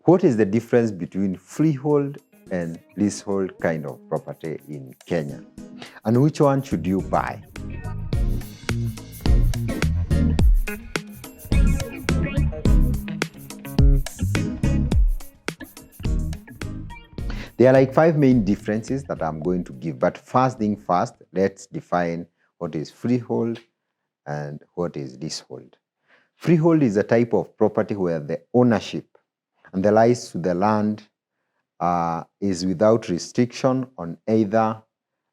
What is the difference between freehold and leasehold kind of property in Kenya? And which one should you buy? There are like 5 main differences that I'm going to give. But first thing first, let's define what is freehold and what is leasehold. Freehold is a type of property where the ownership and the rights to the land is without restriction on either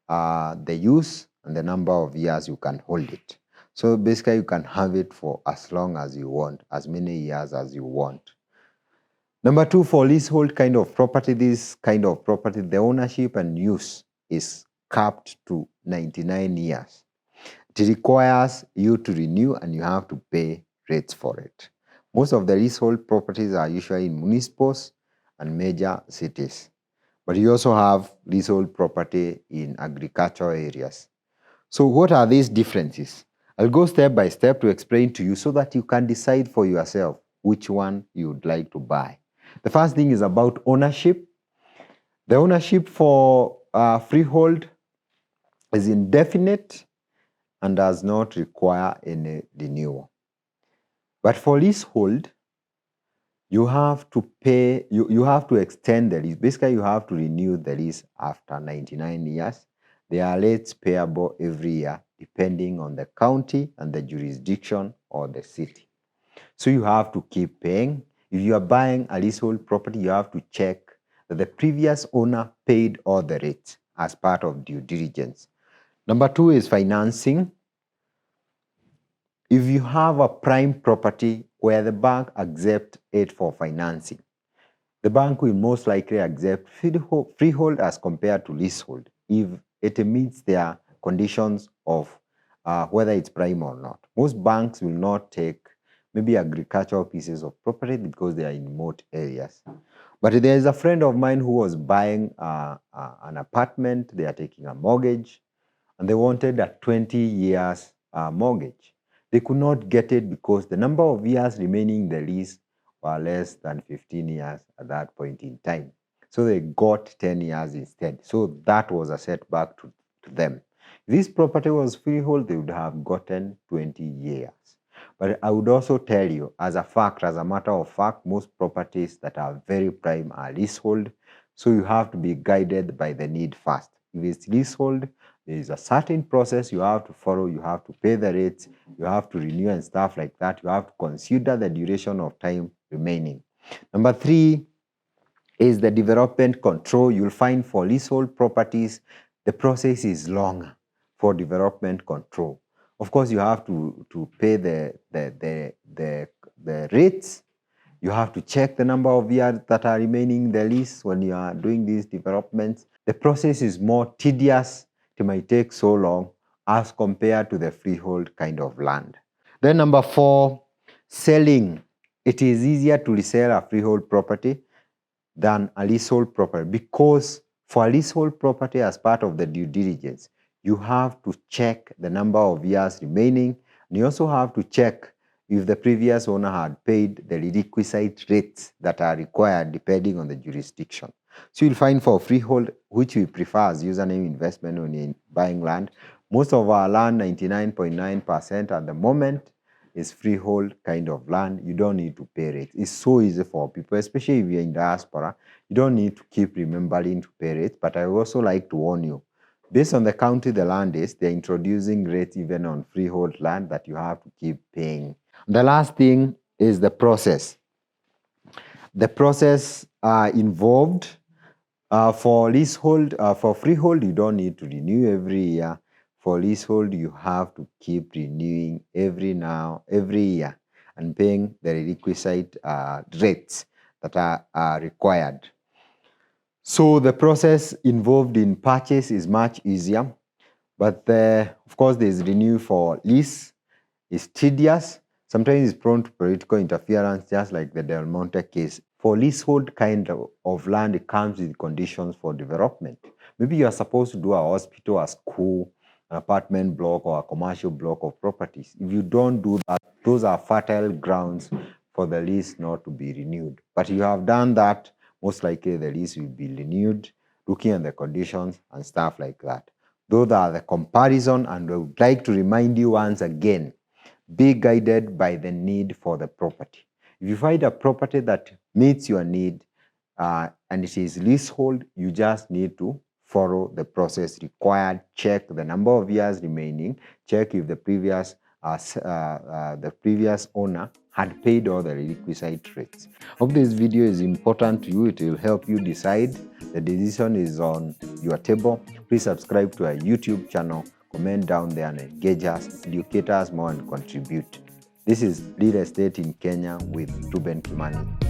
the use and the number of years you can hold it. So basically, you can have it for as long as you want, as many years as you want. Number two, for leasehold kind of property, this kind of property, the ownership and use is capped to 99 years. It requires you to renew and you have to pay rates for it. Most of the leasehold properties are usually in municipals and major cities. But you also have leasehold property in agricultural areas. So what are these differences? I'll go step by step to explain to you so that you can decide for yourself which one you would like to buy. The first thing is about ownership. The ownership for freehold is indefinite and does not require any renewal. But for leasehold, you have to pay, you have to extend the lease. Basically, you have to renew the lease after 99 years. There are rates payable every year depending on the county and the jurisdiction or the city. So you have to keep paying. If you are buying a leasehold property, you have to check that the previous owner paid all the rates as part of due diligence. Number two is financing. If you have a prime property where the bank accepts it for financing, the bank will most likely accept freehold as compared to leasehold if it meets their conditions of whether it's prime or not. Most banks will not take maybe agricultural pieces of property because they are in remote areas. But there is a friend of mine who was buying an apartment. They are taking a mortgage and they wanted a 20 years mortgage. They could not get it because the number of years remaining in the lease were less than 15 years at that point in time. So they got 10 years instead. So that was a setback to them. If this property was freehold, they would have gotten 20 years. But I would also tell you, as a matter of fact, most properties that are very prime are leasehold. So you have to be guided by the need first. If it's leasehold, there is a certain process you have to follow. You have to pay the rates. You have to renew and stuff like that. You have to consider the duration of time remaining. Number three is the development control. You'll find for leasehold properties, the process is longer for development control. Of course, you have to pay the rates. You have to check the number of years that are remaining in the lease when you are doing these developments. The process is more tedious. It might take so long as compared to the freehold kind of land. Then number four, selling. It is easier to resell a freehold property than a leasehold property because for a leasehold property, as part of the due diligence, you have to check the number of years remaining. And you also have to check if the previous owner had paid the requisite rates that are required depending on the jurisdiction. So you'll find for freehold, which we prefer as username investment when you're buying land, most of our land, 99.9% at the moment, is freehold kind of land. You don't need to pay rates. It's so easy for people, especially if you're in diaspora. You don't need to keep remembering to pay rates. But I would also like to warn you, based on the county the land is, they're introducing rates even on freehold land that you have to keep paying. The last thing is the process. The process involved for leasehold, for freehold, you don't need to renew every year. For leasehold, you have to keep renewing every year and paying the requisite rates that are required. So the process involved in purchase is much easier, but of course there's renew for lease. It's tedious. Sometimes it's prone to political interference, just like the Del Monte case. For leasehold kind of land, it comes with conditions for development. Maybe you are supposed to do a hospital, a school, an apartment block, or a commercial block of properties. If you don't do that, those are fertile grounds for the lease not to be renewed. But you have done that, most likely the lease will be renewed, looking at the conditions and stuff like that. Those are the comparison, and I would like to remind you once again, be guided by the need for the property. If you find a property that meets your need and it is leasehold, you just need to follow the process required, check the number of years remaining, check if the previous owner had paid all the requisite rates. Hope this video is important to you. It will help you decide. The decision is on your table. Please subscribe to our YouTube channel, comment down there and engage us, educate us more and contribute. This is Real Estate in Kenya with Ruben Kimani.